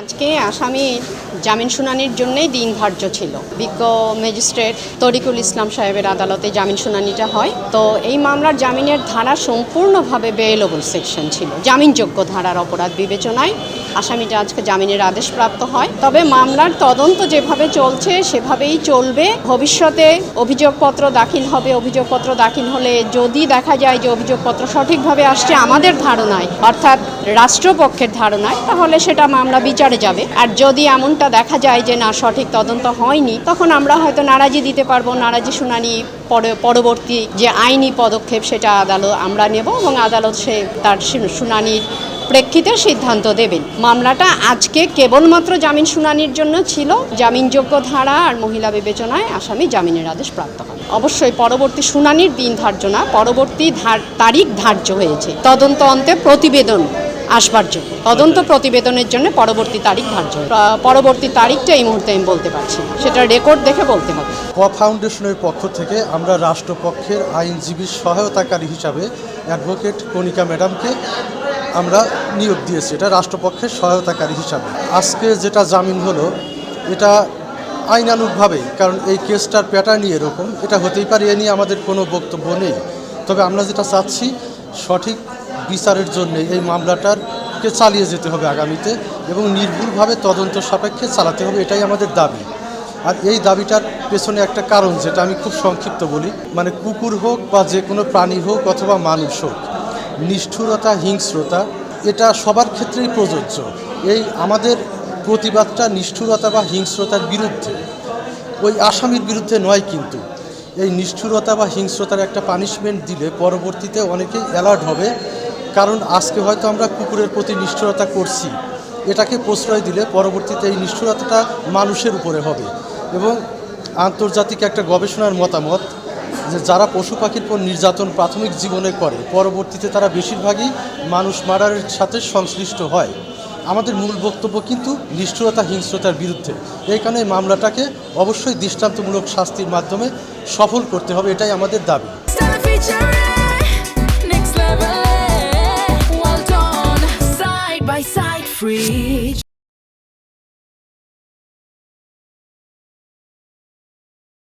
আজকে আসামির জামিন শুনানির জন্যই দিন ধার্য ছিল। বিজ্ঞ ম্যাজিস্ট্রেট তরিকুল ইসলাম সাহেবের আদালতে জামিন শুনানিটা হয়। তো এই মামলার জামিনের ধারা সম্পূর্ণভাবে বেএলেবল সেকশন ছিল। জামিনযোগ্য ধারার অপরাধ বিবেচনায় আসামিটা আজকে জামিনের আদেশ প্রাপ্ত হয়। তবে মামলার তদন্ত যেভাবে চলছে সেভাবেই চলবে। ভবিষ্যতে অভিযোগপত্র দাখিল হবে। অভিযোগপত্র দাখিল হলে যদি দেখা যায় যে অভিযোগপত্র সঠিকভাবে আসছে আমাদের ধারণায়, অর্থাৎ রাষ্ট্রপক্ষের ধারণায়, তাহলে সেটা মামলা বিচারে যাবে। আর যদি এমনটা দেখা যায় যে না, সঠিক তদন্ত হয়নি, তখন আমরা হয়তো নারাজি দিতে পারবো। নারাজি শুনানি পরবর্তী যে আইনি পদক্ষেপ সেটা আদালত আমরা নেব এবং আদালত সে তার শুনানির প্রেক্ষিতে সিদ্ধান্ত দেবেন। মামলাটা আজকে কেবলমাত্র জামিন শুনানির জন্য ছিল। জামিনযোগ্য ধারা আর মহিলা বিবেচনায় আসামি জামিনের আদেশ প্রাপ্ত হয়। অবশ্যই পরবর্তী শুনানির দিন ধার্য না, পরবর্তী তারিখ ধার্য হয়েছে তদন্ত অন্তে প্রতিবেদন আসবার জন্য। তদন্ত প্রতিবেদনের জন্য পরবর্তী তারিখ ধার্য। পরবর্তী তারিখটা এই মুহূর্তে আমি বলতে পারছি না, সেটা রেকর্ড দেখে বলতে হবে। ক ফাউন্ডেশনের পক্ষ থেকে আমরা রাষ্ট্রপক্ষের আইনজীবীর সহায়তাকারী হিসাবে অ্যাডভোকেট কণিকা ম্যাডামকে আমরা নিয়োগ দিয়েছি, এটা রাষ্ট্রপক্ষের সহায়তাকারী হিসাবে। আজকে যেটা জামিন হলো এটা আইনানুগভাবেই, কারণ এই কেসটার প্যাটার্নই এরকম, এটা হতেই পারে, এ নিয়ে আমাদের কোনো বক্তব্য নেই। তবে আমরা যেটা চাচ্ছি, সঠিক বিচারের জন্য এই মামলাটাকে চালিয়ে যেতে হবে আগামীতে এবং নির্ভুলভাবে তদন্ত সাপেক্ষে চালাতে হবে, এটাই আমাদের দাবি। আর এই দাবিটার পেছনে একটা কারণ, যেটা আমি খুব সংক্ষিপ্ত বলি, মানে কুকুর হোক বা যে কোনো প্রাণী হোক অথবা মানুষ হোক, নিষ্ঠুরতা, হিংস্রতা এটা সবার ক্ষেত্রেই প্রযোজ্য। এই আমাদের প্রতিবাদটা নিষ্ঠুরতা বা হিংস্রতার বিরুদ্ধে, ওই আসামির বিরুদ্ধে নয়। কিন্তু এই নিষ্ঠুরতা বা হিংস্রতার একটা পানিশমেন্ট দিলে পরবর্তীতে অনেকেই অ্যালার্ট হবে, কারণ আজকে হয়তো আমরা কুকুরের প্রতি নিষ্ঠুরতা করছি, এটাকে প্রশ্রয় দিলে পরবর্তীতে এই নিষ্ঠুরতাটা মানুষের উপরে হবে। এবং আন্তর্জাতিক একটা গবেষণার মতামত যে যারা পশু পাখির উপর নির্যাতন প্রাথমিক জীবনে করে, পরবর্তীতে তারা বেশিরভাগই মানুষ মার্ডারের সাথে সংশ্লিষ্ট হয়। আমাদের মূল বক্তব্য কিন্তু নিষ্ঠুরতা, হিংস্রতার বিরুদ্ধে। এই কারণে এই মামলাটাকে অবশ্যই দৃষ্টান্তমূলক শাস্তির মাধ্যমে সফল করতে হবে, এটাই আমাদের দাবি। Free